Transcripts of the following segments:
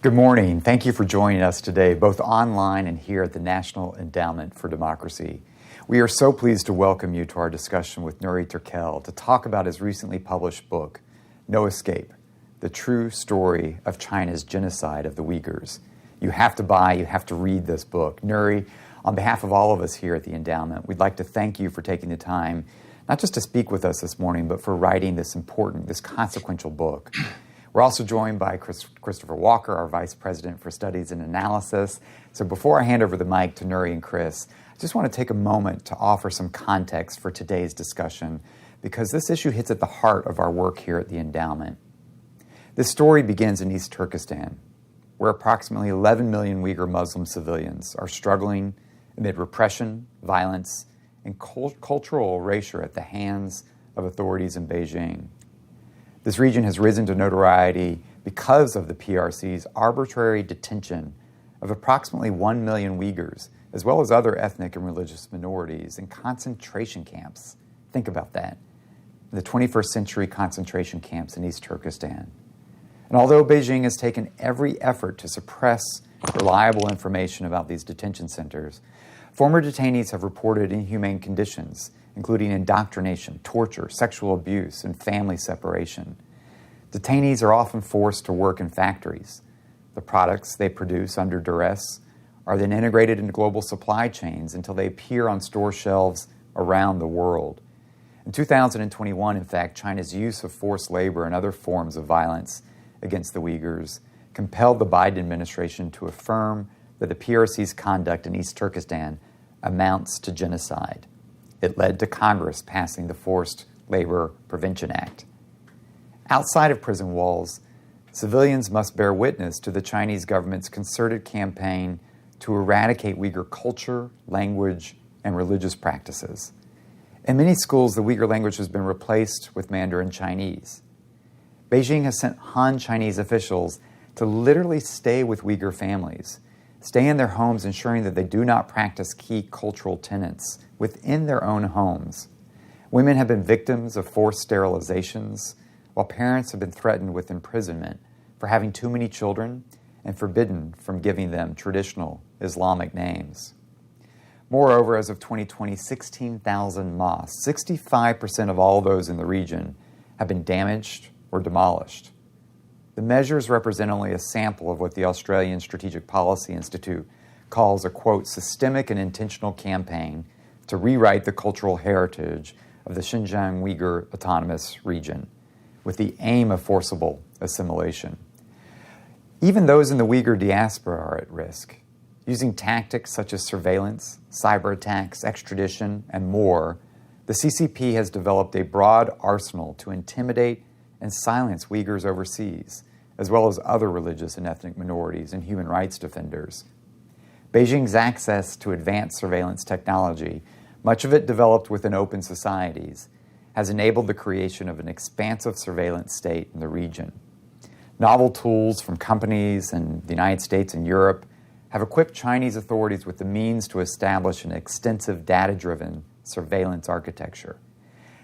Good morning. Thank you for joining us today, both online and here at the National Endowment for Democracy. We are so pleased to welcome you to our discussion with Nury Turkel to talk about his recently published book, No Escape: The True Story of China's Genocide of the Uyghurs. You have to read this book. Nury, on behalf of all of us here at the Endowment, we'd like to thank you for taking the time, not just to speak with us this morning, but for writing this important, this consequential book. We're also joined by Christopher Walker, our Vice President for Studies and Analysis. So before I hand over the mic to Nury and Chris, I just want to take a moment to offer some context for today's discussion, because this issue hits at the heart of our work here at the Endowment. This story begins in East Turkistan, where approximately 11 million Uyghur Muslim civilians are struggling amid repression, violence, and cultural erasure at the hands of authorities in Beijing. This region has risen to notoriety because of the PRC's arbitrary detention of approximately 1 million Uyghurs, as well as other ethnic and religious minorities, in concentration camps. Think about that. The 21st century concentration camps in East Turkistan. And although Beijing has taken every effort to suppress reliable information about these detention centers, former detainees have reported inhumane conditions, including indoctrination, torture, sexual abuse, and family separation. Detainees are often forced to work in factories. The products they produce under duress are then integrated into global supply chains until they appear on store shelves around the world. In 2021, in fact, China's use of forced labor and other forms of violence against the Uyghurs compelled the Biden administration to affirm that the PRC's conduct in East Turkestan amounts to genocide. It led to Congress passing the Forced Labor Prevention Act. Outside of prison walls, civilians must bear witness to the Chinese government's concerted campaign to eradicate Uyghur culture, language, and religious practices. In many schools, the Uyghur language has been replaced with Mandarin Chinese. Beijing has sent Han Chinese officials to literally stay with Uyghur families, stay in their homes, ensuring that they do not practice key cultural tenets within their own homes. Women have been victims of forced sterilizations, while parents have been threatened with imprisonment for having too many children and forbidden from giving them traditional Islamic names. Moreover, as of 2020, 16,000 mosques, 65% of all those in the region, have been damaged or demolished. The measures represent only a sample of what the Australian Strategic Policy Institute calls a, quote, systemic and intentional campaign to rewrite the cultural heritage of the Xinjiang Uyghur Autonomous Region, with the aim of forcible assimilation. Even those in the Uyghur diaspora are at risk. Using tactics such as surveillance, cyber attacks, extradition, and more, the CCP has developed a broad arsenal to intimidate and silence Uyghurs overseas, as well as other religious and ethnic minorities and human rights defenders. Beijing's access to advanced surveillance technology, much of it developed within open societies, has enabled the creation of an expansive surveillance state in the region. Novel tools from companies in the United States and Europe have equipped Chinese authorities with the means to establish an extensive data-driven surveillance architecture.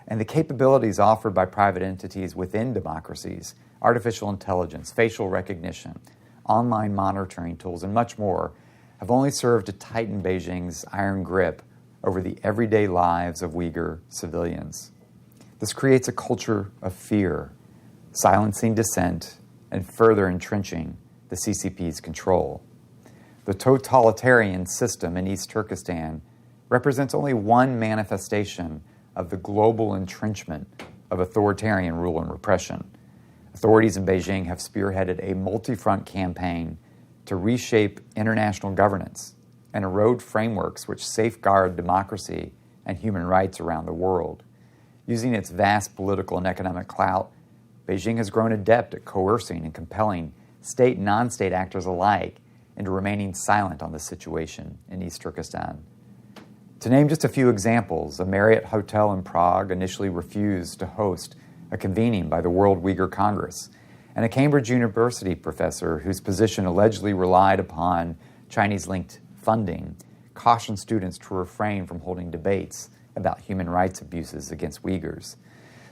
And the capabilities offered by private entities within democracies, artificial intelligence, facial recognition, online monitoring tools, and much more, have only served to tighten Beijing's iron grip over the everyday lives of Uyghur civilians. This creates a culture of fear, silencing dissent, and further entrenching the CCP's control. The totalitarian system in East Turkestan represents only one manifestation of the global entrenchment of authoritarian rule and repression. Authorities in Beijing have spearheaded a multi-front campaign to reshape international governance and erode frameworks which safeguard democracy and human rights around the world. Using its vast political and economic clout, Beijing has grown adept at coercing and compelling state and non-state actors alike into remaining silent on the situation in East Turkestan. To name just a few examples, a Marriott hotel in Prague initially refused to host a convening by the World Uyghur Congress, and a Cambridge University professor whose position allegedly relied upon Chinese-linked funding cautioned students to refrain from holding debates about human rights abuses against Uyghurs.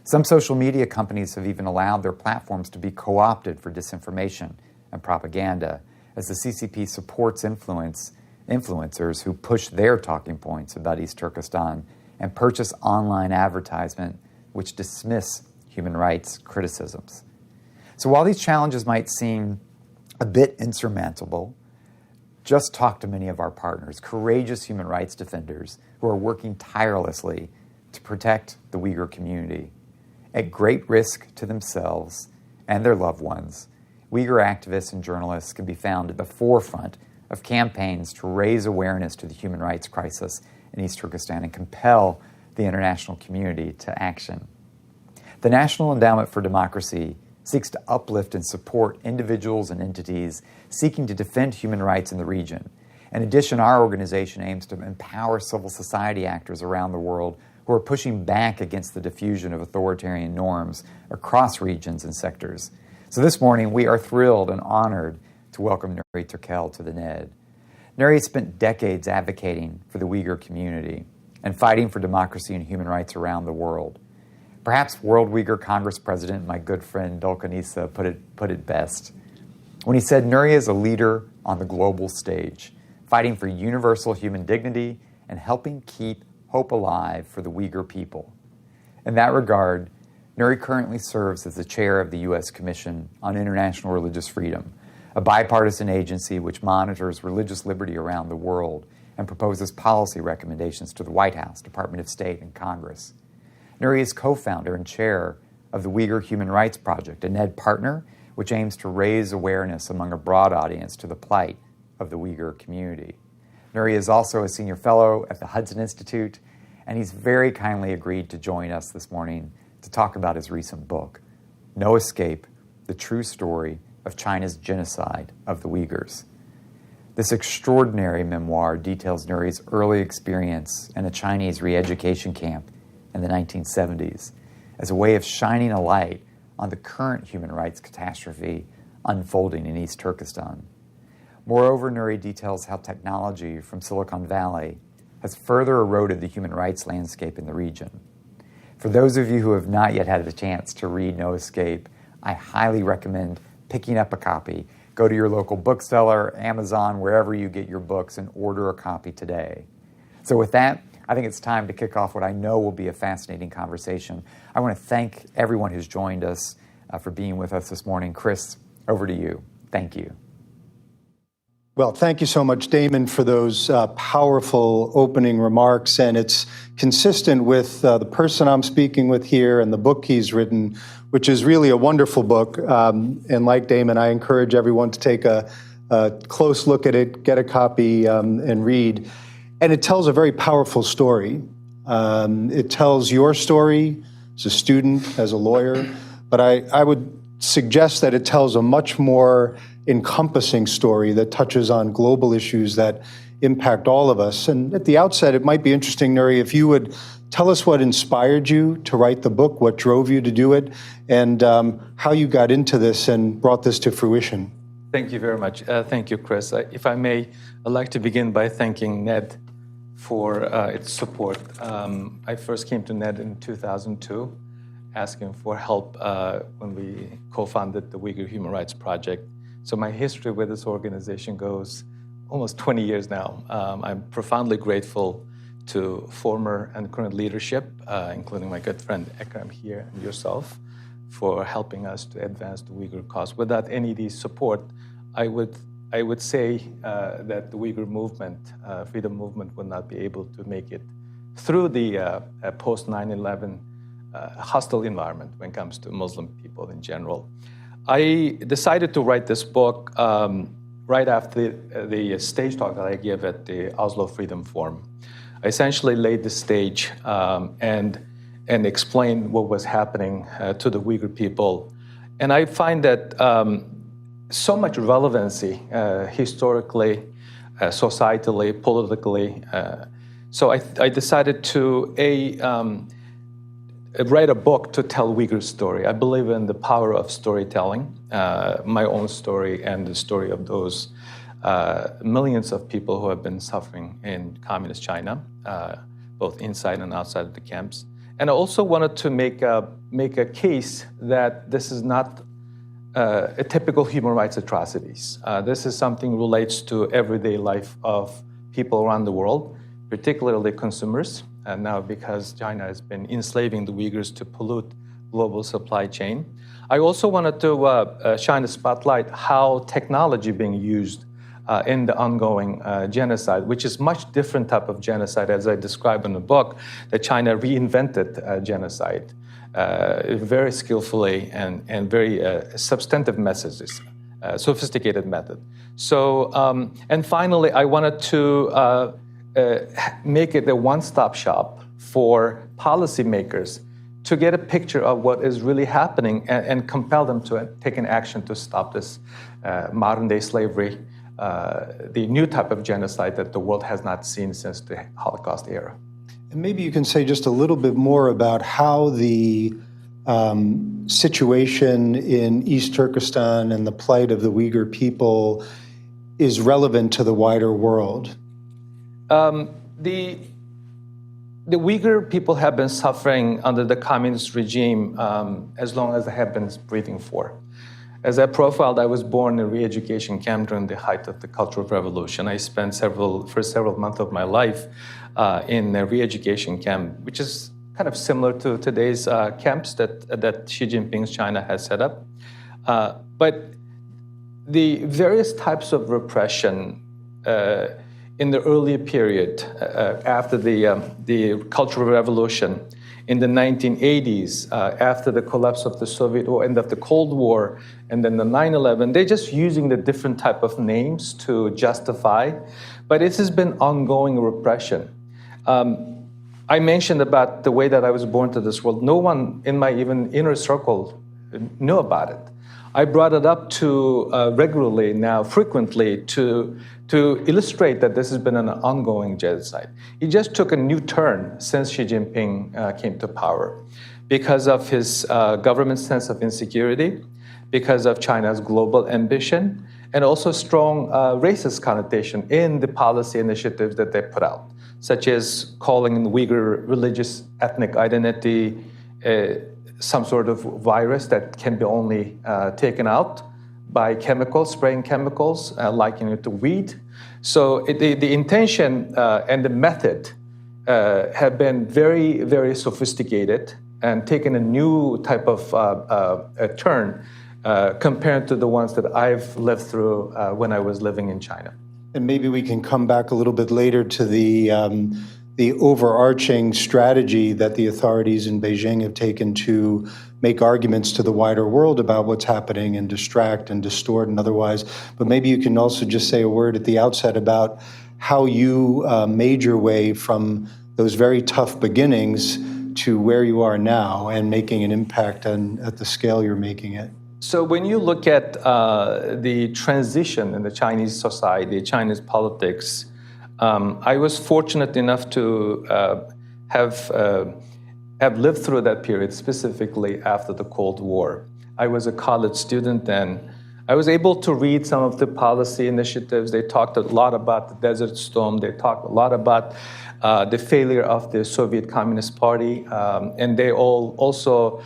Some social media companies have even allowed their platforms to be co-opted for disinformation and propaganda, as the CCP supports influencers who push their talking points about East Turkestan and purchase online advertisement which dismiss human rights criticisms. So while these challenges might seem a bit insurmountable, just talk to many of our partners, courageous human rights defenders who are working tirelessly to protect the Uyghur community. At great risk to themselves and their loved ones, Uyghur activists and journalists can be found at the forefront of campaigns to raise awareness to the human rights crisis in East Turkestan and compel the international community to action. The National Endowment for Democracy seeks to uplift and support individuals and entities seeking to defend human rights in the region. In addition, our organization aims to empower civil society actors around the world who are pushing back against the diffusion of authoritarian norms across regions and sectors. So this morning, we are thrilled and honored to welcome Nury Turkel to the NED. Nury has spent decades advocating for the Uyghur community and fighting for democracy and human rights around the world. Perhaps World Uyghur Congress President, my good friend Dolkanisa, put it best when he said Nury is a leader on the global stage, fighting for universal human dignity and helping keep hope alive for the Uyghur people. In that regard, Nury currently serves as the chair of the U.S. Commission on International Religious Freedom, a bipartisan agency which monitors religious liberty around the world and proposes policy recommendations to the White House, Department of State, and Congress. Nury is co-founder and chair of the Uyghur Human Rights Project, a NED partner which aims to raise awareness among a broad audience to the plight of the Uyghur community. Nury is also a senior fellow at the Hudson Institute, and he's very kindly agreed to join us this morning to talk about his recent book, No Escape, The True Story of China's Genocide of the Uyghurs. This extraordinary memoir details Nury's early experience in a Chinese re-education camp in the 1970s as a way of shining a light on the current human rights catastrophe unfolding in East Turkestan. Moreover, Nury details how technology from Silicon Valley has further eroded the human rights landscape in the region. For those of you who have not yet had the chance to read No Escape, I highly recommend picking up a copy. Go to your local bookseller, Amazon, wherever you get your books, and order a copy today. So with that, I think it's time to kick off what I know will be a fascinating conversation. I want to thank everyone who's joined us for being with us this morning. Chris, over to you. Thank you. Well, thank you so much, Damon, for those powerful opening remarks. And it's consistent with the person I'm speaking with here and the book he's written, which is really a wonderful book. And like Damon, I encourage everyone to take a close look at it, get a copy, and read. And it tells a very powerful story. It tells your story as a student, as a lawyer, but I would suggest that it tells a much more encompassing story that touches on global issues that impact all of us. And at the outset, it might be interesting, Nury, if you would tell us what inspired you to write the book, what drove you to do it, and how you got into this and brought this to fruition. Thank you very much. Thank you, Chris. If I may, I'd like to begin by thanking NED for its support. I first came to NED in 2002, asking for help when we co-founded the Uyghur Human Rights Project. So my history with this organization goes almost 20 years now. I'm profoundly grateful to former and current leadership, including my good friend Ekram here and yourself, for helping us to advance the Uyghur cause. Without any of these support, I would say that the Uyghur movement, freedom movement, would not be able to make it through the post 9/11 hostile environment when it comes to Muslim people in general. I decided to write this book right after the stage talk that I gave at the Oslo Freedom Forum. I essentially laid the stage and explained what was happening to the Uyghur people. And I find that so much relevancy historically, societally, politically. So I decided to write a book to tell Uyghur story. I believe in the power of storytelling, my own story and the story of those millions of people who have been suffering in communist China, both inside and outside of the camps. And I also wanted to make a case that this is not typical human rights atrocities. This is something relates to everyday life of people around the world, particularly consumers. And now because China has been enslaving the Uyghurs to pollute global supply chain. I also wanted to shine a spotlight how technology being used in the ongoing genocide, which is much different type of genocide, as I describe in the book, that China reinvented genocide very skillfully and very substantive messages, sophisticated method. So, and finally, I wanted to make it a one-stop shop for policymakers to get a picture of what is really happening and compel them to take an action to stop this modern-day slavery, the new type of genocide that the world has not seen since the Holocaust era. And maybe you can say just a little bit more about how the situation in East Turkestan and the plight of the Uyghur people is relevant to the wider world. The Uyghur people have been suffering under the communist regime as long as they have been breathing for. As I profiled, I was born in a re-education camp during the height of the Cultural Revolution. I spent several months of my life in a re-education camp, which is kind of similar to today's camps that Xi Jinping's China has set up. But the various types of repression in the earlier period, after the Cultural Revolution, in the 1980s, after the collapse of the Soviet or end of the Cold War, and then the 9/11, they're just using the different type of names to justify, but it has been ongoing repression. I mentioned about the way that I was born to this world. No one in my even inner circle knew about it. I brought it up to regularly now, frequently, to illustrate that this has been an ongoing genocide. It just took a new turn since Xi Jinping came to power because of his government's sense of insecurity, because of China's global ambition, and also strong racist connotation in the policy initiatives that they put out, such as calling Uyghur religious ethnic identity some sort of virus that can be only taken out by chemicals, spraying chemicals, likening it to weed. So the intention and the method have been very, very sophisticated and taken a new type of a turn compared to the ones that I've lived through when I was living in China. And maybe we can come back a little bit later to the overarching strategy that the authorities in Beijing have taken to make arguments to the wider world about what's happening and distract and distort and otherwise. But maybe you can also just say a word at the outset about how you made your way from those very tough beginnings to where you are now and making an impact at the scale you're making it. So when you look at the transition in the Chinese society, Chinese politics, I was fortunate enough to have lived through that period, specifically after the Cold War. I was a college student and I was able to read some of the policy initiatives. They talked a lot about the Desert Storm. They talked a lot about the failure of the Soviet Communist Party. And they all also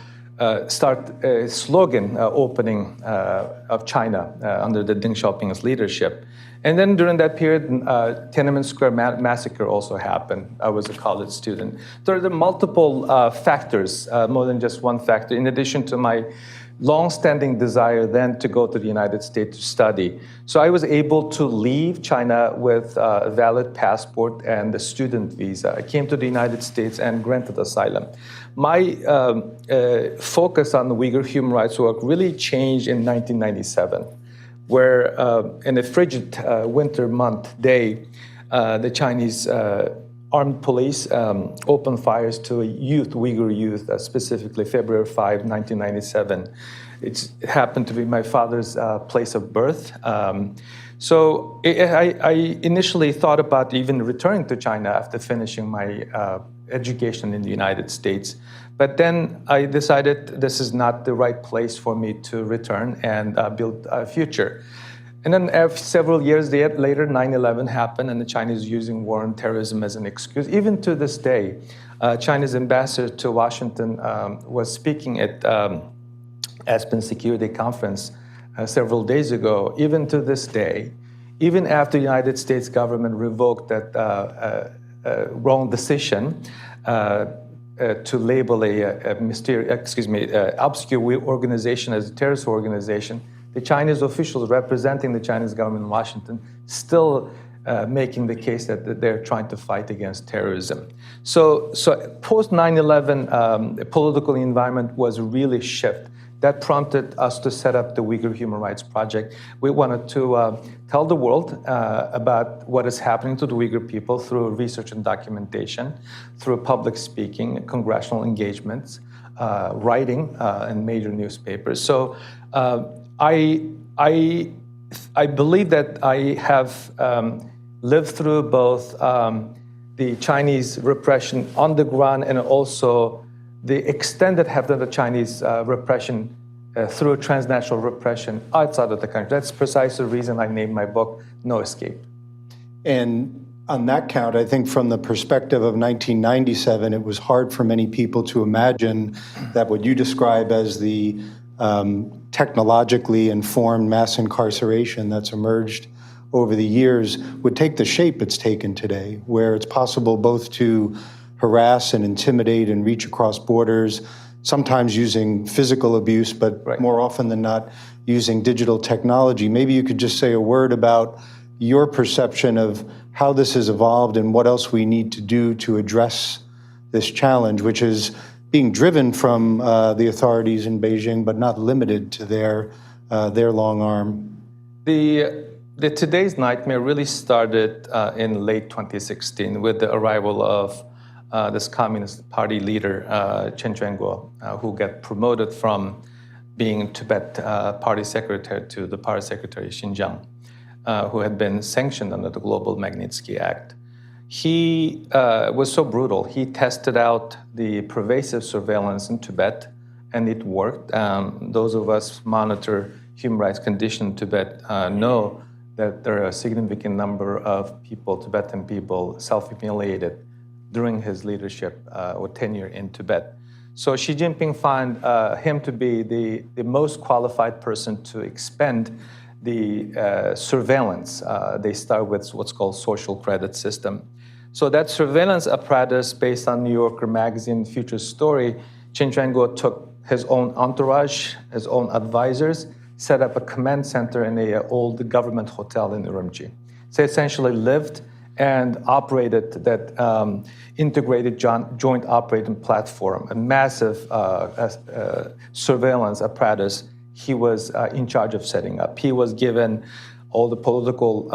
start a slogan opening of China under the Deng Xiaoping's leadership. And then during that period, Tiananmen Square massacre also happened. I was a college student. There are multiple factors, more than just one factor, in addition to my long-standing desire then to go to the United States to study. So I was able to leave China with a valid passport and a student visa. I came to the United States and granted asylum. My focus on the Uyghur human rights work really changed in 1997, where in a frigid winter month day, the Chinese armed police opened fires to Uyghur youth, specifically February 5, 1997. It happened to be my father's place of birth. So I initially thought about even returning to China after finishing my education in the United States. But then I decided this is not the right place for me to return and build a future. And then several years later, 9/11 happened, and the Chinese using war on terrorism as an excuse. Even to this day, China's ambassador to Washington was speaking at Aspen Security Conference several days ago, even to this day, even after the United States government revoked that wrong decision to label obscure organization as a terrorist organization, the Chinese officials representing the Chinese government in Washington still making the case that they're trying to fight against terrorism. So post 9/11, the political environment was really shift. That prompted us to set up the Uyghur Human Rights Project. We wanted to tell the world about what is happening to the Uyghur people through research and documentation, through public speaking, congressional engagements, writing in major newspapers. So I believe that I have lived through both the Chinese repression on the ground and also the extent that have done the Chinese repression through transnational repression outside of the country. That's precisely the reason I named my book No Escape. And on that count, I think from the perspective of 1997, it was hard for many people to imagine that what you describe as the technologically informed mass incarceration that's emerged over the years would take the shape it's taken today, where it's possible both to harass and intimidate and reach across borders, sometimes using physical abuse, but right. More often than not using digital technology. Maybe you could just say a word about your perception of how this has evolved and what else we need to do to address this challenge, which is being driven from the authorities in Beijing, but not limited to their long arm. The today's nightmare really started in late 2016 with the arrival of this Communist Party leader, Chen Quanguo, who got promoted from being Tibet party secretary to the party secretary Xinjiang, who had been sanctioned under the Global Magnitsky Act. He was so brutal. He tested out the pervasive surveillance in Tibet, and it worked. Those of us monitor human rights condition in Tibet know that there are a significant number of people, Tibetan people, self-humiliated during his leadership or tenure in Tibet. So Xi Jinping found him to be the most qualified person to expend the surveillance. They start with what's called social credit system. So that surveillance apparatus based on New Yorker magazine Future Story, Chen Quanguo took his own entourage, his own advisors, set up a command center in an old government hotel in Urumqi. So essentially lived and operated that integrated joint operating platform, a massive surveillance apparatus he was in charge of setting up. He was given all the political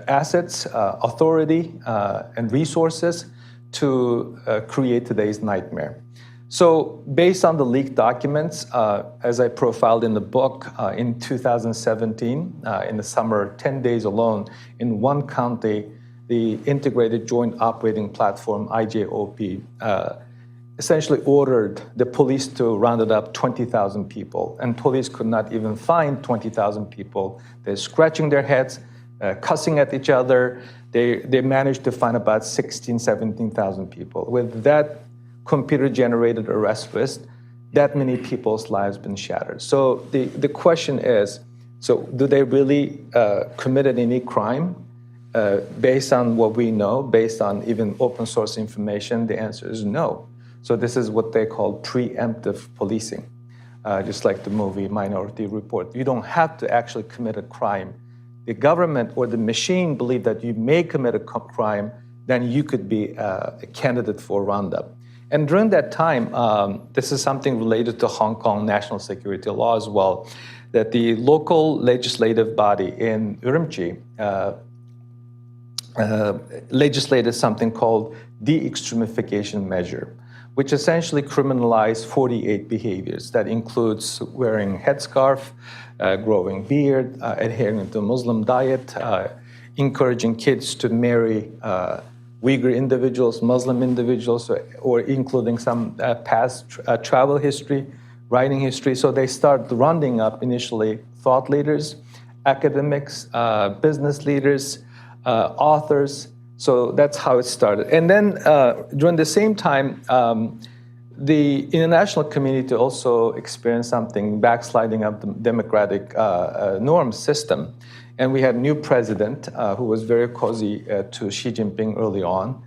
assets, authority, and resources to create today's nightmare. So based on the leaked documents, as I profiled in the book, in 2017, in the summer, 10 days alone, in one county, the Integrated Joint Operating Platform, IJOP, essentially ordered the police to round up 20,000 people, and police could not even find 20,000 people. They're scratching their heads, cussing at each other. They managed to find about 16,000, 17,000 people. With that computer-generated arrest list, that many people's lives been shattered. So the question is, so do they really committed any crime? Based on what we know, based on even open source information, the answer is no. So this is what they call preemptive policing, just like the movie Minority Report. You don't have to actually commit a crime. The government or the machine believe that you may commit a crime, then you could be a candidate for roundup. And during that time, this is something related to Hong Kong national security law as well, that the local legislative body in Urumqi legislated something called de-extremification measure, which essentially criminalized 48 behaviors. That includes wearing headscarf, growing beard, adhering to Muslim diet, encouraging kids to marry Uyghur individuals, Muslim individuals, or including some past travel history, writing history. So they start rounding up initially thought leaders, academics, business leaders, authors. So that's how it started. And then during the same time, the international community also experienced something, backsliding of the democratic norm system. And we had a new president who was very cozy to Xi Jinping early on.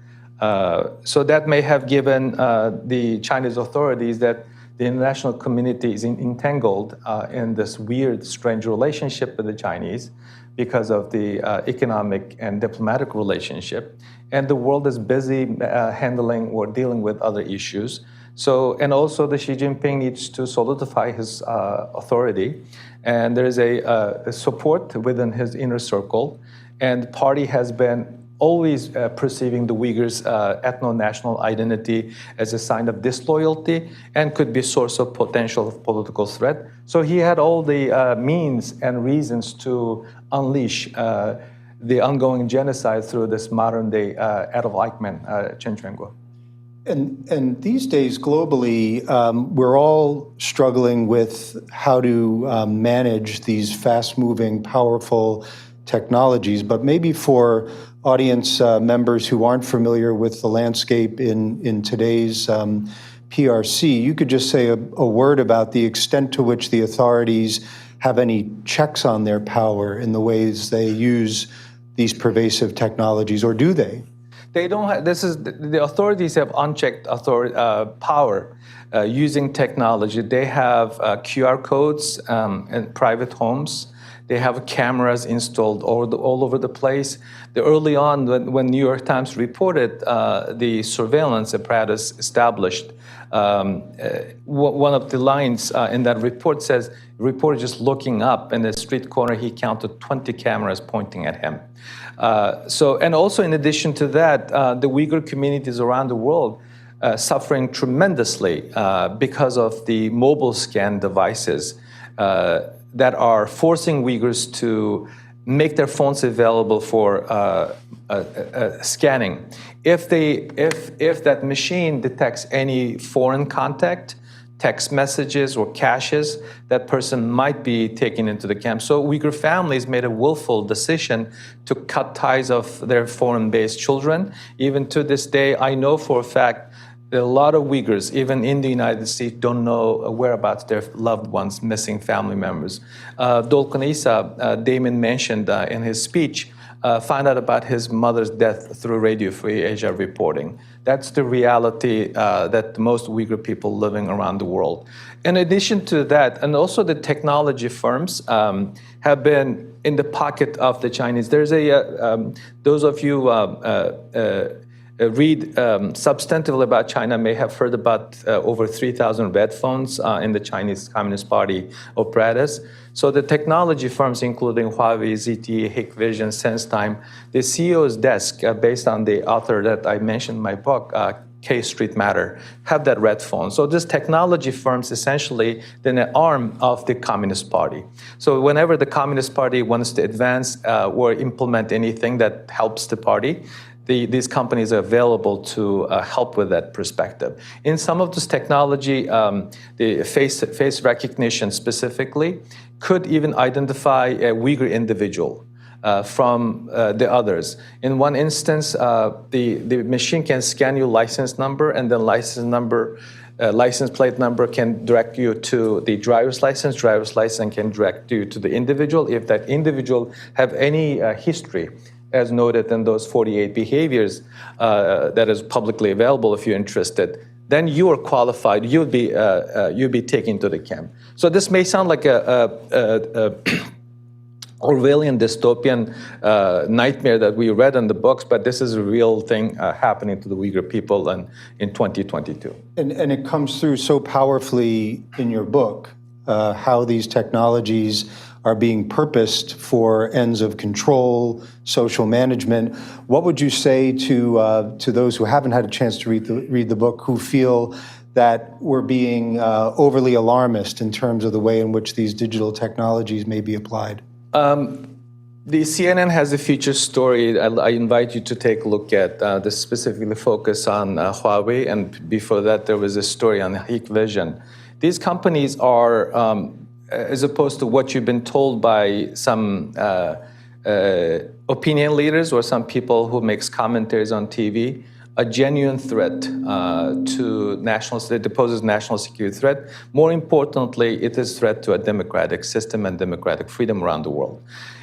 So that may have given the Chinese authorities that the international community is entangled in this weird, strange relationship with the Chinese because of the economic and diplomatic relationship. And the world is busy handling or dealing with other issues. So, and also the Xi Jinping needs to solidify his authority. And there is a support within his inner circle. And the party has been always perceiving the Uyghurs' ethno-national identity as a sign of disloyalty and could be a source of potential political threat. So he had all the means and reasons to unleash the ongoing genocide through this modern-day Adolf Eichmann, Chen Quanguo. And these days, globally, we're all struggling with how to manage these fast-moving, powerful technologies. But maybe for audience members who aren't familiar with the landscape in today's PRC, you could just say a word about the extent to which the authorities have any checks on their power in the ways they use these pervasive technologies, or do they? They don't have, the authorities have unchecked power using technology. They have QR codes in private homes. They have cameras installed all over the place. Early on, when New York Times reported the surveillance apparatus established, one of the lines in that report says, reporter just looking up in the street corner, he counted 20 cameras pointing at him. And also in addition to that, the Uyghur communities around the world suffering tremendously because of the mobile scan devices that are forcing Uyghurs to make their phones available for scanning. If that machine detects any foreign contact, text messages or caches, that person might be taken into the camp. So Uyghur families made a willful decision to cut ties of their foreign-based children. Even to this day, I know for a fact that a lot of Uyghurs, even in the United States, don't know whereabouts their loved ones, missing family members. Dolkun Isa, Damon mentioned in his speech, found out about his mother's death through Radio Free Asia reporting. That's the reality that most Uyghur people living around the world. In addition to that, and also the technology firms have been in the pocket of the Chinese. There's those of you read substantively about China may have heard about over 3,000 red phones in the Chinese Communist Party apparatus. So the technology firms, including Huawei, ZTE, Hikvision, SenseTime, the CEO's desk, based on the author that I mentioned in my book, K Street Matter, have that red phone. So this technology firms essentially then an arm of the Communist Party. So whenever the Communist Party wants to advance or implement anything that helps the party, these companies are available to help with that perspective. In some of this technology, the face recognition specifically could even identify a Uyghur individual from the others. In one instance, the machine can scan your license number, and then license plate number can direct you to the driver's license can direct you to the individual. If that individual have any history, as noted in those 48 behaviors that is publicly available if you're interested, then you are qualified, you'll be taken to the camp. So this may sound like a Orwellian dystopian nightmare that we read in the books, but this is a real thing happening to the Uyghur people in 2022. And it comes through so powerfully in your book, how these technologies are being purposed for ends of control, social management. What would you say to those who haven't had a chance to read the book, who feel that we're being overly alarmist in terms of the way in which these digital technologies may be applied? The CNN has a feature story I invite you to take a look at. This specifically focus on Huawei, and before that there was a story on Hikvision. These companies are as opposed to what you've been told by some opinion leaders or some people who makes commentaries on TV, a genuine threat to it poses national security threat. More importantly, it is a threat to a democratic system and democratic freedom around the world.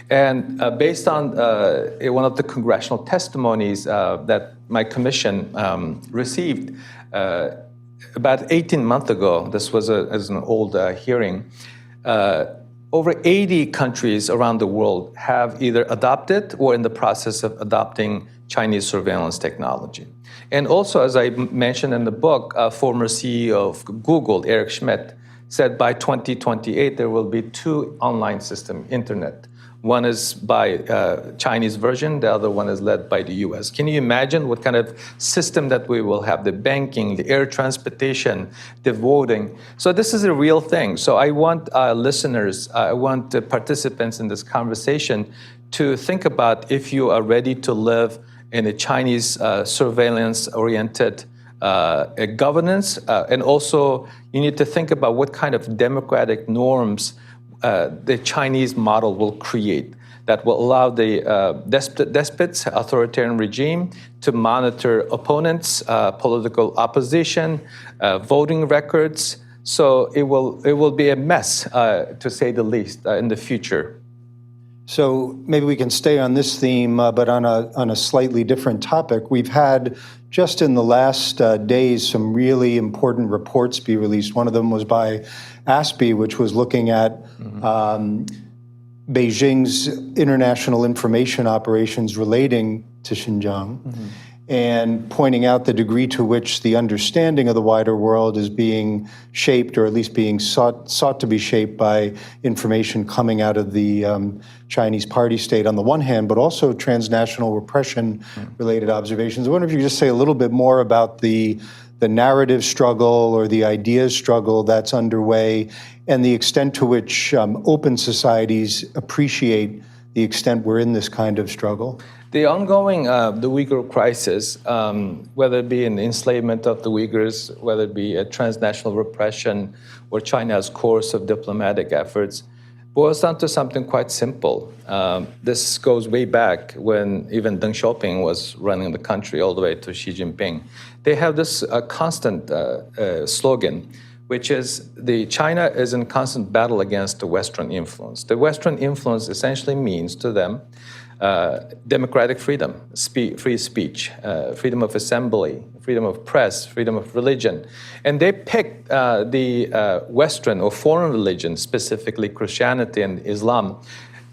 And based on one of the congressional testimonies that my commission received about 18 months ago, this was as an old hearing, over 80 countries around the world have either adopted or in the process of adopting Chinese surveillance technology. And also, as I mentioned in the book, former CEO of Google, Eric Schmidt, said by 2028 there will be two online systems, internet. One is by Chinese version, the other one is led by the US. Can you imagine what kind of system that we will have? The banking, the air transportation, the voting. So this is a real thing. So I want listeners, I want participants in this conversation to think about if you are ready to live in a Chinese surveillance-oriented governance. And also you need to think about what kind of democratic norms the Chinese model will create that will allow the despots, authoritarian regime, to monitor opponents, political opposition, voting records. So it will be a mess, to say the least, in the future. So maybe we can stay on this theme, but on a slightly different topic. We've had just in the last days some really important reports be released. One of them was by ASPI, which was looking at Beijing's international information operations relating to Xinjiang, and pointing out the degree to which the understanding of the wider world is being shaped, or at least being sought to be shaped by information coming out of the Chinese party state on the one hand, but also transnational repression-related observations. I wonder if you could just say a little bit more about the narrative struggle or the ideas struggle that's underway, and the extent to which open societies appreciate the extent we're in this kind of struggle. The ongoing the Uyghur crisis, whether it be an enslavement of the Uyghurs, whether it be a transnational repression or China's course of diplomatic efforts, boils down to something quite simple. This goes way back when even Deng Xiaoping was running the country, all the way to Xi Jinping. They have this constant slogan, which is China is in constant battle against the Western influence. The Western influence essentially means to them democratic freedom, free speech, freedom of assembly, freedom of press, freedom of religion. And they picked the Western or foreign religion, specifically Christianity and Islam,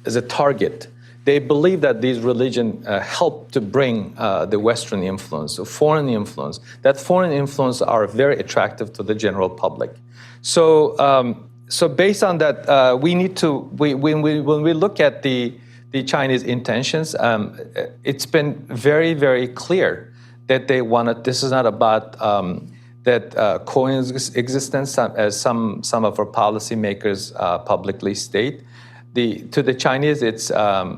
as a target. They believe that these religions help to bring the Western influence, or foreign influence. That foreign influence are very attractive to the general public. So, so based on that, we need to, when we look at the Chinese intentions, it's been very, very clear that they wanted, this is not about that coexistence, as some of our policymakers publicly state. To the Chinese, it's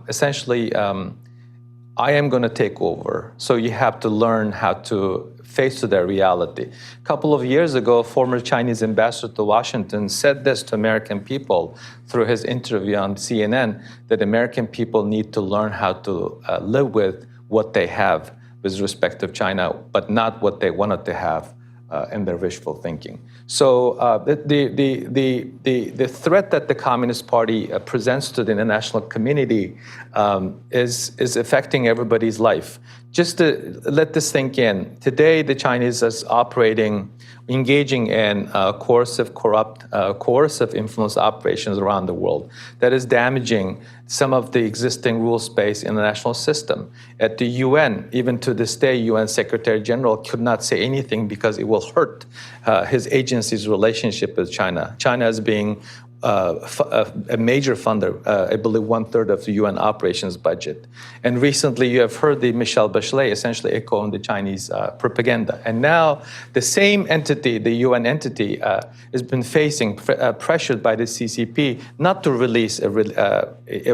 essentially, I am going to take over. So you have to learn how to face to their reality. A couple of years ago, former Chinese ambassador to Washington said this to American people through his interview on CNN, that American people need to learn how to live with what they have with respect to China, but not what they wanted to have in their wishful thinking. So the threat that the Communist Party presents to the international community is affecting everybody's life. Just to let this sink in, today the Chinese is engaging in coercive influence operations around the world that is damaging some of the existing rules-based international system. At the UN, even to this day, UN Secretary General could not say anything because it will hurt his agency's relationship with China. China is being a major funder, I believe 1/3 of the UN operations budget. And recently you have heard the Michelle Bachelet essentially echoing the Chinese propaganda. And now the same entity, the UN entity, has been facing pressured by the CCP not to release a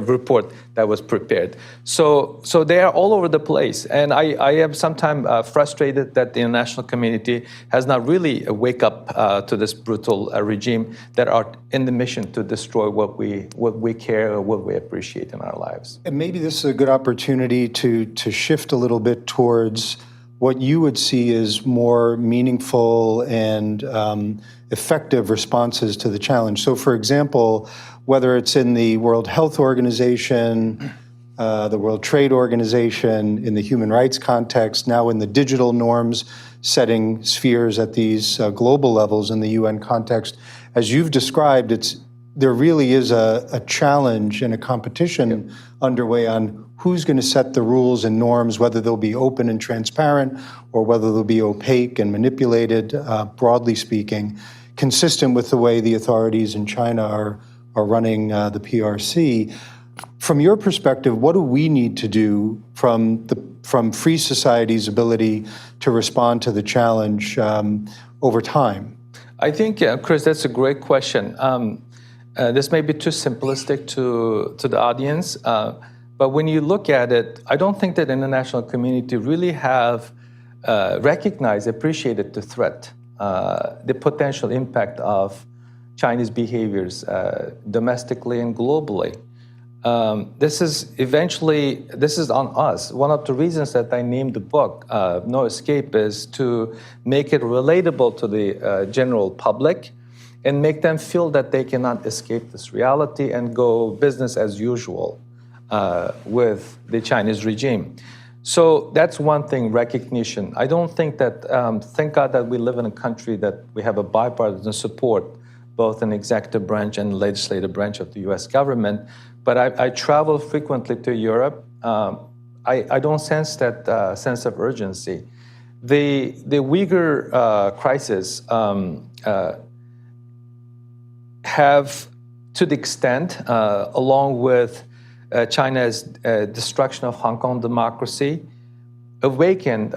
report that was prepared. So they are all over the place. And I am sometimes frustrated that the international community has not really wake up to this brutal regime that are in the mission to destroy what we care or what we appreciate in our lives. And maybe this is a good opportunity to shift a little bit towards what you would see as more meaningful and effective responses to the challenge. So, for example, whether it's in the World Health Organization, the World Trade Organization, in the human rights context, now in the digital norms setting spheres at these global levels in the UN context, as you've described, there really is a challenge and a competition underway on who's going to set the rules and norms, whether they'll be open and transparent or whether they'll be opaque and manipulated, broadly speaking, consistent with the way the authorities in China are running the PRC. From your perspective, what do we need to do from free society's ability to respond to the challenge over time? I think, Chris, that's a great question. This may be too simplistic to the audience, but when you look at it, I don't think that the international community really have recognized, appreciated the threat, the potential impact of Chinese behaviors domestically and globally. This is on us. One of the reasons that I named the book No Escape is to make it relatable to the general public and make them feel that they cannot escape this reality and go business as usual with the Chinese regime. So that's one thing, recognition. I don't think that, thank God that we live in a country that we have a bipartisan support, both in executive branch and legislative branch of the US government. But I travel frequently to Europe. I don't sense that sense of urgency. The Uyghur crisis have, to the extent, along with China's destruction of Hong Kong democracy, awakened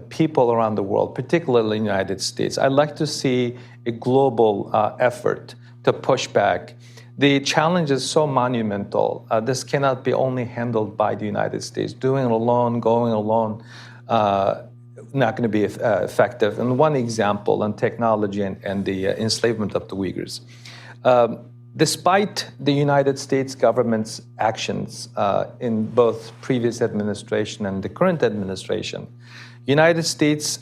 people around the world, particularly in the United States. I'd like to see a global effort to push back. The challenge is so monumental. This cannot be only handled by the United States. Doing it alone, going alone, not going to be effective. And one example on technology and the enslavement of the Uyghurs. Despite the United States government's actions in both previous administration and the current administration, United States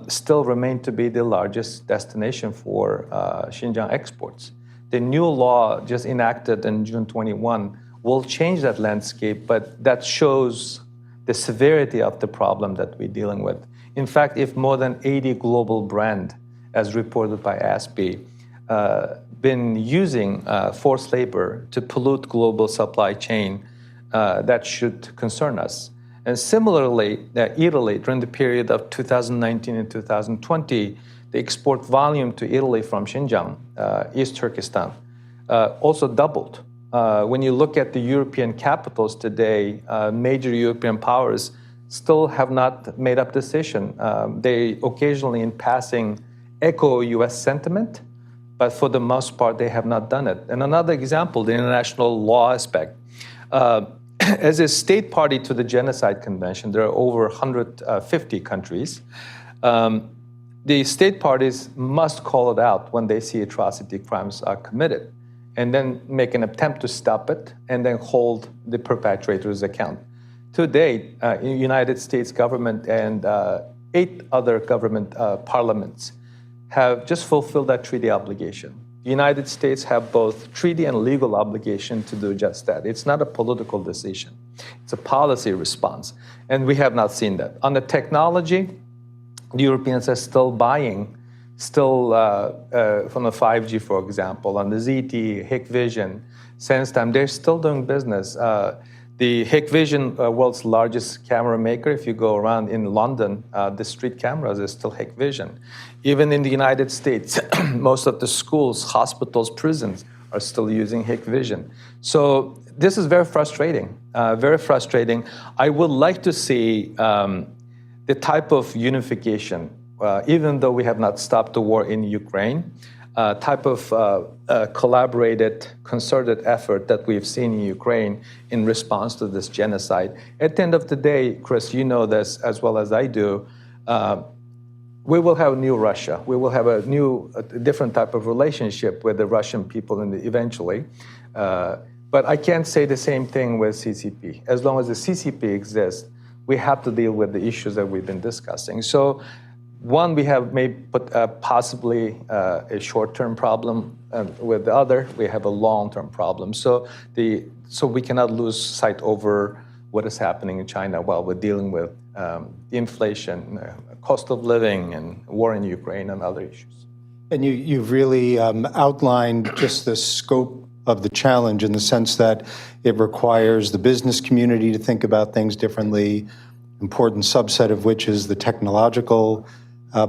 still remain to be the largest destination for Xinjiang exports. The new law just enacted in June 21 will change that landscape, but that shows the severity of the problem that we're dealing with. In fact, if more than 80 global brands, as reported by ASPE, been using forced labor to pollute global supply chain, that should concern us. And similarly, Italy, during the period of 2019 and 2020, the export volume to Italy from Xinjiang, East Turkistan, also doubled. When you look at the European capitals today, major European powers still have not made up decision. They occasionally, in passing, echo U.S. sentiment, but for the most part, they have not done it. And another example, the international law aspect. As a state party to the Genocide Convention, there are over 150 countries. The state parties must call it out when they see atrocity crimes are committed, and then make an attempt to stop it, and then hold the perpetrators account. To date, in the United States government and 8 other government parliaments have just fulfilled that treaty obligation. The United States have both treaty and legal obligation to do just that. It's not a political decision. It's a policy response, and we have not seen that. On the technology, the Europeans are still buying, from the 5G, for example, on the ZTE, Hikvision, SenseTime, they're still doing business. The Hikvision, world's largest camera maker, if you go around in London, the street cameras is still Hikvision. Even in the United States, most of the schools, hospitals, prisons are still using Hikvision. So this is very frustrating, very frustrating. I would like to see the type of unification, even though we have not stopped the war in Ukraine, type of collaborated, concerted effort that we've seen in Ukraine in response to this genocide. At the end of the day, Chris, you know this as well as I do, we will have a new Russia. We will have a different type of relationship with the Russian people eventually. But I can't say the same thing with CCP. As long as the CCP exists, we have to deal with the issues that we've been discussing. So one, we have possibly a short-term problem. With the other, we have a long-term problem. So we cannot lose sight over what is happening in China while we're dealing with inflation, cost of living, and war in Ukraine and other issues. And you've really outlined just the scope of the challenge in the sense that it requires the business community to think about things differently, important subset of which is the technological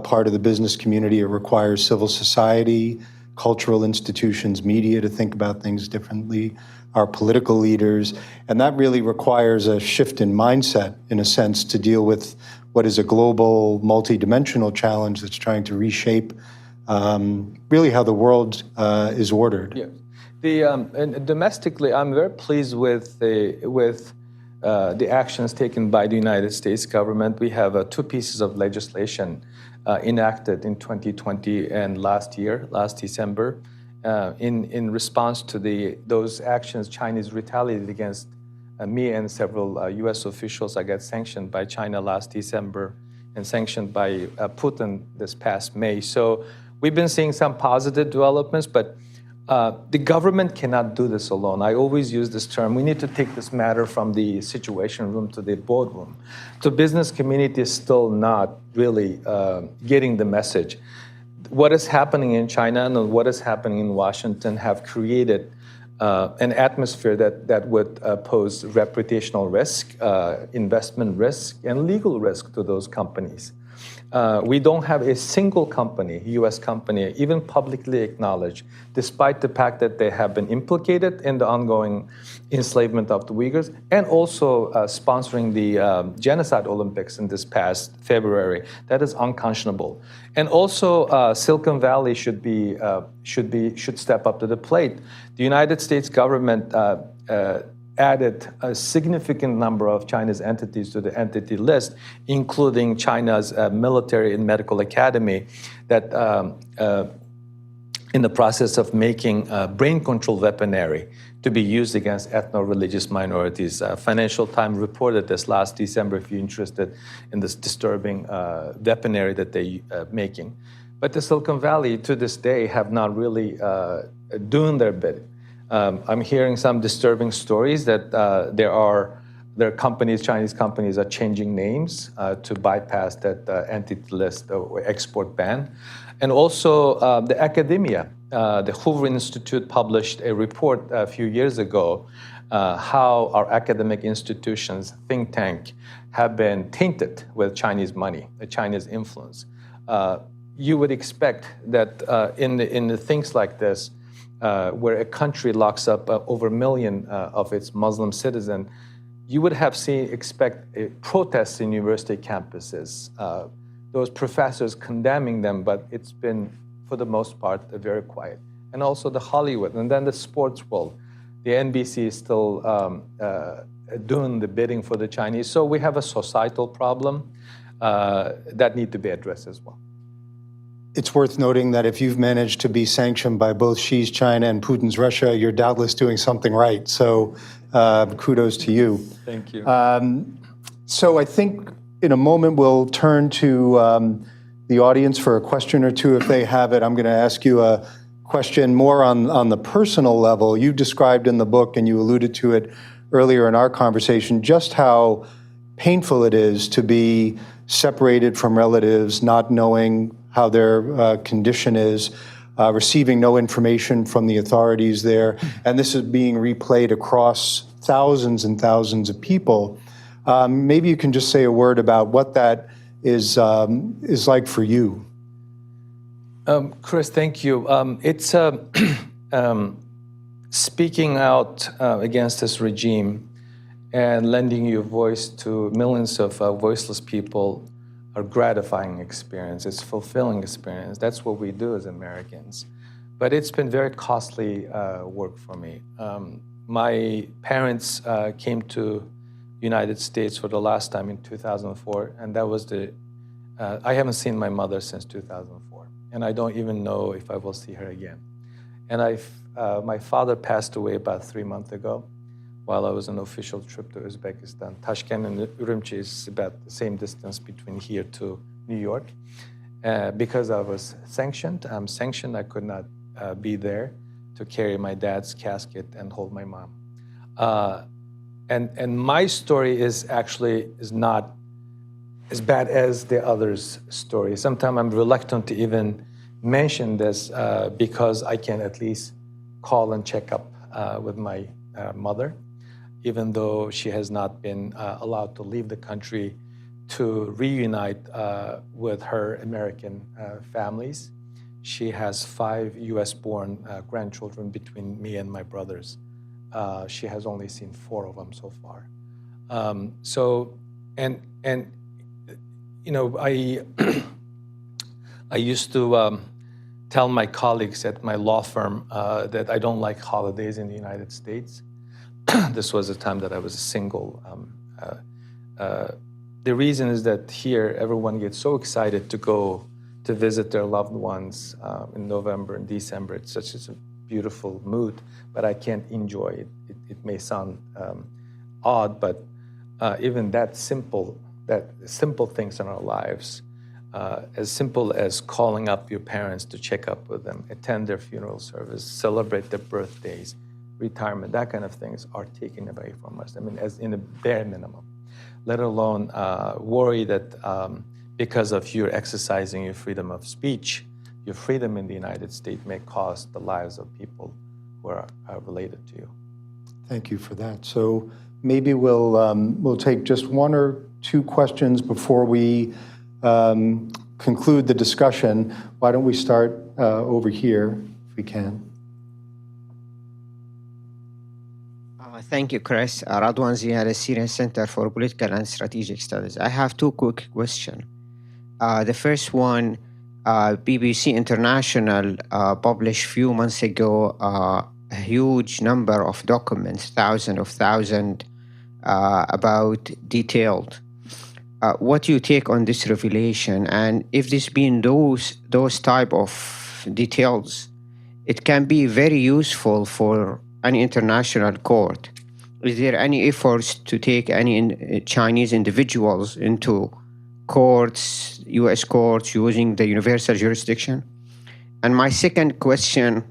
part of the business community. It requires civil society, cultural institutions, media to think about things differently, our political leaders, and that really requires a shift in mindset, in a sense, to deal with what is a global, multidimensional challenge that's trying to reshape really how the world is ordered. Yeah. And domestically, I'm very pleased with the actions taken by the United States government. We have 2 pieces of legislation enacted in 2020 and last December. In response to those actions, Chinese retaliated against me and several U.S. officials. I got sanctioned by China last December and sanctioned by Putin this past May. So we've been seeing some positive developments, but the government cannot do this alone. I always use this term. We need to take this matter from the situation room to the boardroom. The business community is still not really getting the message. What is happening in China and what is happening in Washington have created an atmosphere that would pose reputational risk, investment risk, and legal risk to those companies. We don't have a single company, U.S. company, even publicly acknowledged, despite the fact that they have been implicated in the ongoing enslavement of the Uyghurs and also sponsoring the Genocide Olympics in this past February. That is unconscionable. And also, Silicon Valley should step up to the plate. The United States government added a significant number of China's entities to the entity list, including China's military and medical academy that in the process of making brain control weaponry to be used against ethno-religious minorities. Financial Times reported this last December, if you're interested in this disturbing weaponry that they're making. But the Silicon Valley, to this day, have not really doing their bit. I'm hearing some disturbing stories that their companies, Chinese companies, are changing names to bypass that entity list or export ban. And also the academia. The Hoover Institute published a report a few years ago how our academic institutions, think tank, have been tainted with Chinese money, Chinese influence. You would expect that in the things like this, where a country locks up over 1 million of its Muslim citizens, you would have expect protests in university campuses, those professors condemning them, but it's been, for the most part, very quiet. And also the Hollywood, and then the sports world. The NBC is still doing the bidding for the Chinese. So we have a societal problem that need to be addressed as well. It's worth noting that if you've managed to be sanctioned by both Xi's China and Putin's Russia, you're doubtless doing something right. So kudos to you. Thank you. So I think in a moment we'll turn to the audience for a question or two if they have it. I'm going to ask you a question more on the personal level. You described in the book, and you alluded to it earlier in our conversation, just how painful it is to be separated from relatives, not knowing how their condition is, receiving no information from the authorities there. And this is being replayed across thousands and thousands of people. Maybe you can just say a word about what that is like for you. Chris, thank you. It's speaking out against this regime and lending your voice to millions of voiceless people are gratifying experience. It's fulfilling experience. That's what we do as Americans. But it's been very costly work for me. My parents came to United States for the last time in 2004, and that was I haven't seen my mother since 2004, and I don't even know if I will see her again. And my father passed away about 3 months ago. while I was on an official trip to Uzbekistan. Tashkent and Urumqi is about the same distance between here to New York. Because I was sanctioned, I could not be there to carry my dad's casket and hold my mom. And my story is not as bad as the others' story. Sometimes I'm reluctant to even mention this because I can at least call and check up with my mother, even though she has not been allowed to leave the country to reunite with her American families. She has 5 US-born grandchildren between me and my brothers. She has only seen 4 of them so far. I used to tell my colleagues at my law firm that I don't like holidays in the United States. This was a time that I was single. The reason is that here everyone gets so excited to go to visit their loved ones in November and December. It's such a beautiful mood, but I can't enjoy it. It may sound odd, but even that simple things in our lives, as simple as calling up your parents to check up with them, attend their funeral service, celebrate their birthdays, retirement, that kind of things are taken away from us. I mean, as in a bare minimum, let alone worry that because of you exercising your freedom of speech, your freedom in the United States may cost the lives of people who are related to you. Thank you for that. So maybe we'll take just 1 or 2 questions before we conclude the discussion. Why don't we start over here, if we can? Thank you, Chris. Radwan Ziad, Syrian Center for Political and Strategic Studies. I have 2 quick questions. The first one, BBC International published a few months ago a huge number of documents, thousands about detailed. What do you take on this revelation? And if this been those type of details, it can be very useful for an international court. Is there any efforts to take any Chinese individuals into courts, U.S. courts, using the universal jurisdiction? And my second question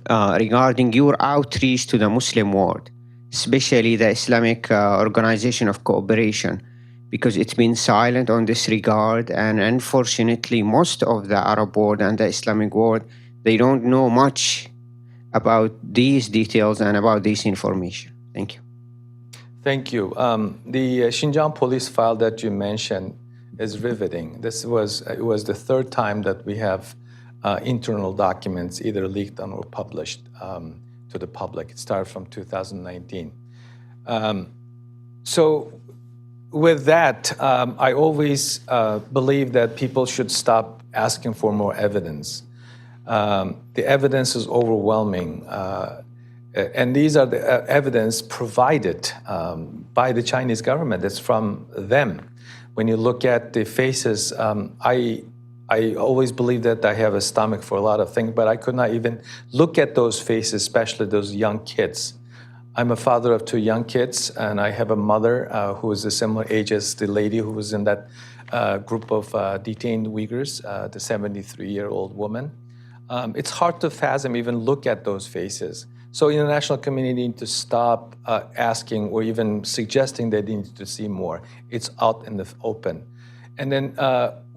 regarding your outreach to the Muslim world, especially the Islamic Organization of Cooperation, because it's been silent on this regard, and unfortunately most of the Arab world and the Islamic world, they don't know much about these details and about this information. Thank you. Thank you. The Xinjiang police file that you mentioned is riveting. It was the 3rd time that we have internal documents either leaked or published to the public. It started from 2019. So with that, I always believe that people should stop asking for more evidence. The evidence is overwhelming. And these are the evidence provided by the Chinese government. It's from them. When you look at the faces, I always believe that I have a stomach for a lot of things, but I could not even look at those faces, especially those young kids. I'm a father of 2 young kids, and I have a mother who is a similar age as the lady who was in that group of detained Uyghurs, the 73-year-old woman. It's hard to fathom, even look at those faces. So international community need to stop asking or even suggesting they need to see more. It's out in the open. And then,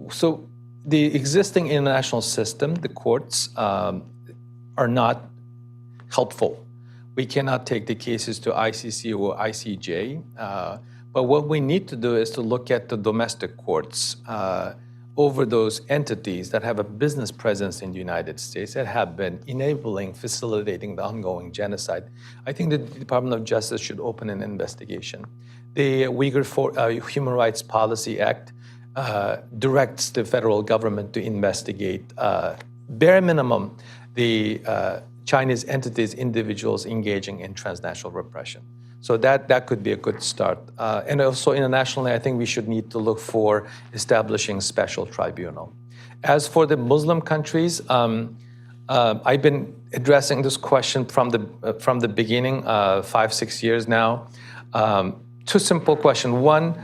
so the existing international system, the courts, are not helpful. We cannot take the cases to ICC or ICJ, but what we need to do is to look at the domestic courts over those entities that have a business presence in the United States that have been enabling, facilitating the ongoing genocide. I think the Department of Justice should open an investigation. The Uyghur Human Rights Policy Act directs the federal government to investigate, bare minimum, the Chinese entities, individuals engaging in transnational repression. So that could be a good start. And also internationally, I think we should need to look for establishing special tribunal. As for the Muslim countries, I've been addressing this question from the beginning, 5-6 years now. Two simple questions. One,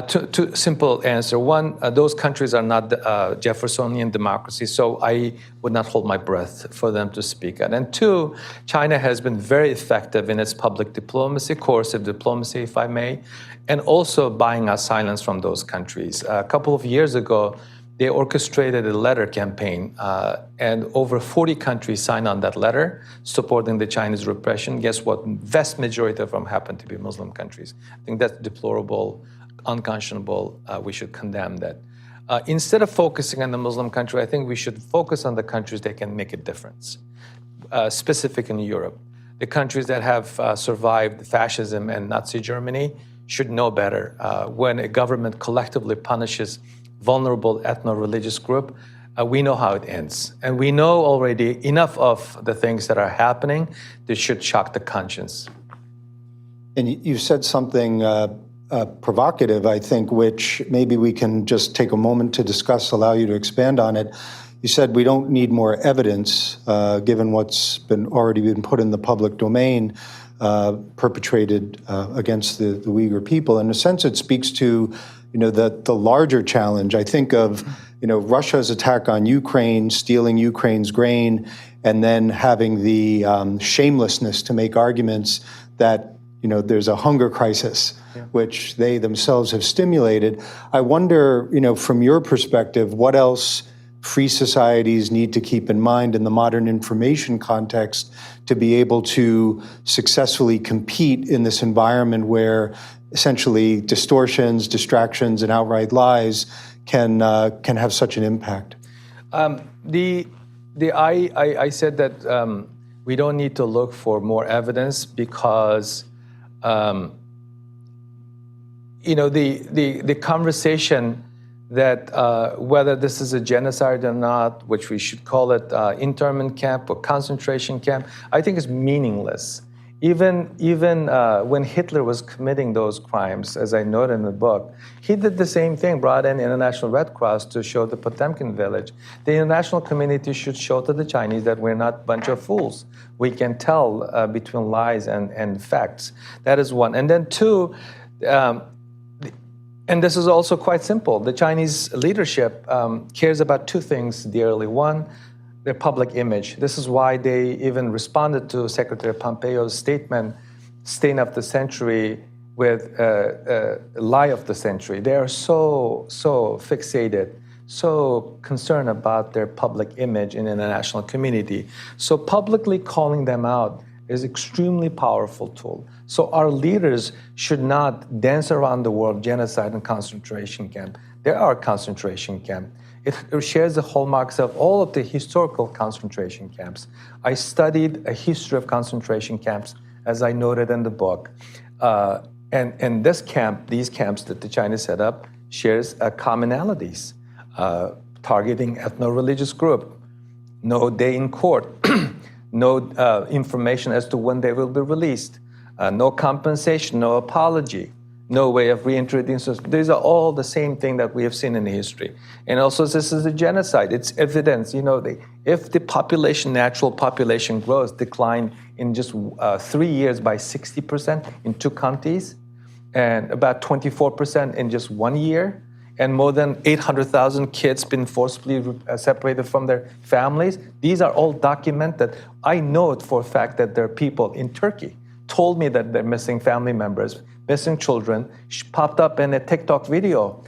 two simple answer. One, those countries are not Jeffersonian democracies, so I would not hold my breath for them to speak at. And two, China has been very effective in its public diplomacy, coercive diplomacy, if I may, and also buying our silence from those countries. A couple of years ago, they orchestrated a letter campaign, and over 40 countries signed on that letter supporting the Chinese repression. Guess what? Vast majority of them happen to be Muslim countries. I think that's deplorable, unconscionable. We should condemn that. Instead of focusing on the Muslim country, I think we should focus on the countries that can make a difference, specific in Europe. The countries that have survived fascism and Nazi Germany should know better. When a government collectively punishes vulnerable ethno-religious group, we know how it ends. And we know already enough of the things that are happening that should shock the conscience. And you said something provocative, I think, which maybe we can just take a moment to discuss, allow you to expand on it. You said we don't need more evidence, given what's already been put in the public domain, perpetrated against the Uyghur people. In a sense, it speaks to the larger challenge. I think of Russia's attack on Ukraine, stealing Ukraine's grain, and then having the shamelessness to make arguments that there's a hunger crisis, which they themselves have stimulated. I wonder, from your perspective, what else free societies need to keep in mind in the modern information context to be able to successfully compete in this environment where essentially distortions, distractions, and outright lies can have such an impact. I said that we don't need to look for more evidence because the conversation that whether this is a genocide or not, which we should call it internment camp or concentration camp, I think is meaningless. Even when Hitler was committing those crimes, as I note in the book, he did the same thing, brought in International Red Cross to show the Potemkin village. The international community should show to the Chinese that we're not a bunch of fools. We can tell between lies and facts. That is one. And then two, and this is also quite simple. The Chinese leadership cares about two things dearly. One, their public image. This is why they even responded to Secretary Pompeo's statement, stain of the century, with lie of the century. They are so fixated, so concerned about their public image in the international community. So publicly calling them out is an extremely powerful tool. So our leaders should not dance around the world genocide and concentration camp. There are concentration camps. It shares the hallmarks of all of the historical concentration camps. I studied a history of concentration camps, as I noted in the book. And these camps that the Chinese set up shares commonalities, targeting ethno-religious group, no day in court, no information as to when they will be released, no compensation, no apology, no way of reintroducing. These are all the same thing that we have seen in history. And also, this is a genocide. It's evidence. If the natural population growth declined in just 3 years by 60% in 2 counties, and about 24% in just 1 year, and more than 800,000 kids been forcibly separated from their families, these are all documented. I know it for a fact that there are people in Turkey told me that they're missing family members, missing children, popped up in a TikTok video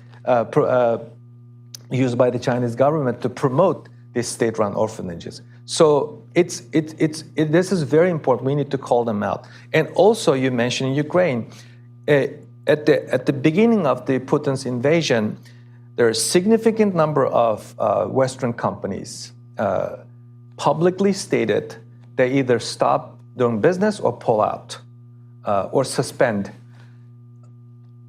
used by the Chinese government to promote these state-run orphanages. So this is very important. We need to call them out. And also, you mentioned Ukraine. At the beginning of the Putin's invasion, there are a significant number of Western companies publicly stated they either stop doing business or pull out or suspend.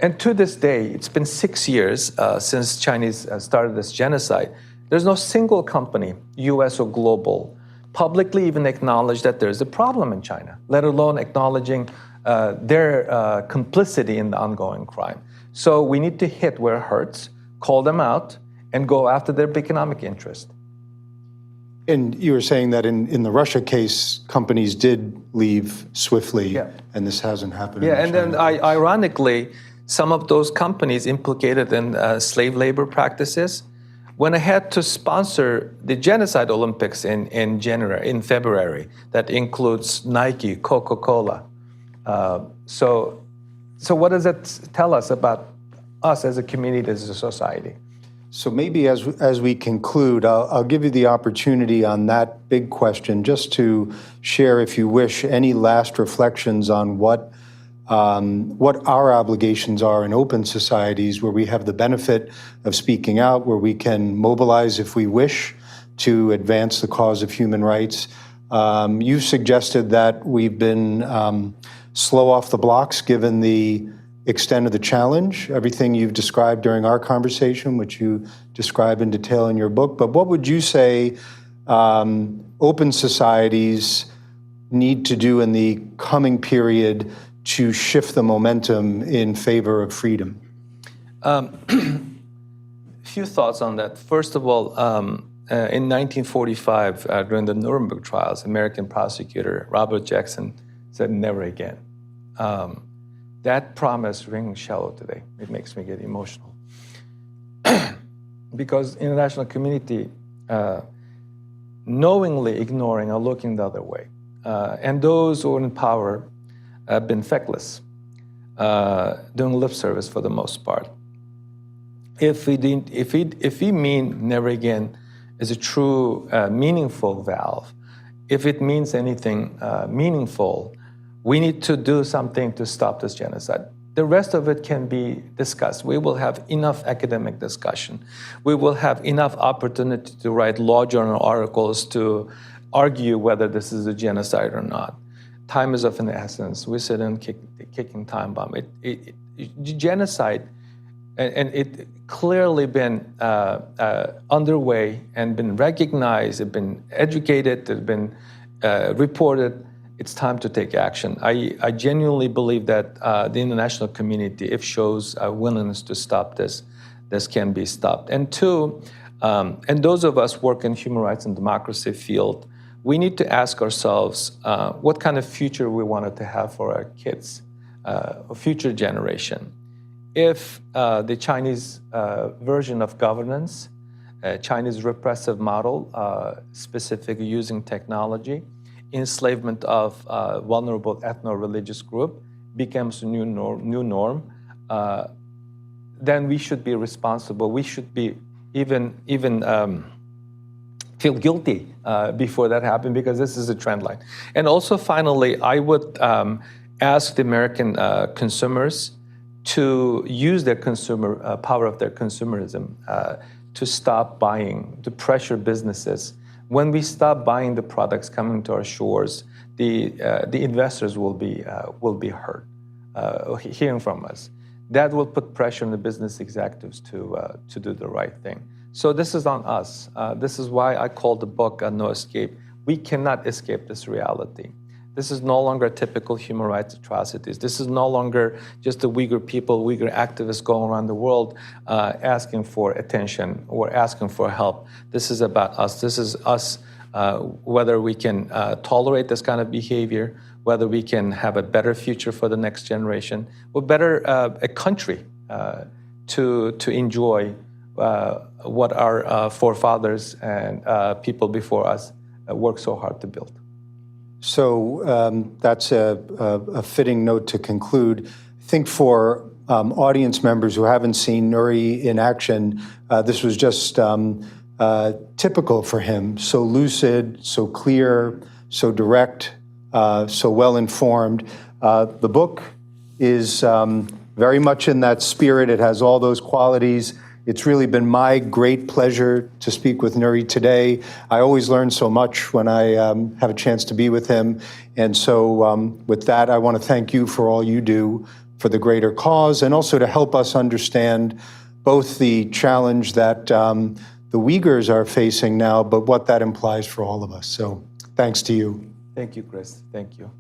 And to this day, it's been 6 years since Chinese started this genocide. There's no single company, US or global, publicly even acknowledged that there's a problem in China, let alone acknowledging their complicity in the ongoing crime. So we need to hit where it hurts, call them out, and go after their economic interest. And you were saying that in the Russia case, companies did leave swiftly, and this hasn't happened. Yeah, and then ironically, some of those companies implicated in slave labor practices went ahead to sponsor the Genocide Olympics in February. That includes Nike, Coca-Cola. So what does that tell us about us as a community, as a society? So maybe as we conclude, I'll give you the opportunity on that big question just to share, if you wish, any last reflections on what our obligations are in open societies where we have the benefit of speaking out, where we can mobilize if we wish to advance the cause of human rights. You've suggested that we've been slow off the blocks given the extent of the challenge, everything you've described during our conversation, which you describe in detail in your book. But what would you say open societies need to do in the coming period to shift the momentum in favor of freedom? Few thoughts on that. First of all, in 1945, during the Nuremberg trials, American prosecutor Robert Jackson said, "Never again." That promise rings shallow today. It makes me get emotional. Because international community knowingly ignoring or looking the other way. And those who are in power have been feckless, doing lip service for the most part. If we mean never again is a true meaningful valve, if it means anything meaningful, we need to do something to stop this genocide. The rest of it can be discussed. We will have enough academic discussion. We will have enough opportunity to write law journal articles to argue whether this is a genocide or not. Time is of an essence. We sit and kicking time bomb. Genocide, and it clearly been underway and been recognized, it's been educated, it's been reported. It's time to take action. I genuinely believe that the international community, if shows a willingness to stop this can be stopped. And two, and those of us work in human rights and democracy field, we need to ask ourselves what kind of future we wanted to have for our kids, a future generation. If the Chinese version of governance, Chinese repressive model, specifically using technology, enslavement of vulnerable ethno-religious group becomes a new norm, then we should be responsible. We should be even feel guilty before that happened, because this is a trend line. And also, finally, I would ask the American consumers to use their consumer power of their consumerism to stop buying, to pressure businesses. When we stop buying the products coming to our shores, the investors will be hurt, hearing from us. That will put pressure on the business executives to do the right thing. So this is on us. This is why I called the book No Escape. We cannot escape this reality. This is no longer typical human rights atrocities. This is no longer just the Uyghur people, Uyghur activists going around the world asking for attention or asking for help. This is about us. This is us, whether we can tolerate this kind of behavior, whether we can have a better future for the next generation, or better a country to enjoy what our forefathers and people before us worked so hard to build. So that's a fitting note to conclude. I think for audience members who haven't seen Nury in action, this was just typical for him. So lucid, so clear, so direct, so well-informed. The book is very much in that spirit. It has all those qualities. It's really been my great pleasure to speak with Nury today. I always learn so much when I have a chance to be with him. And so with that, I want to thank you for all you do for the greater cause, and also to help us understand both the challenge that the Uyghurs are facing now, but what that implies for all of us. So thanks to you. Thank you, Chris. Thank you.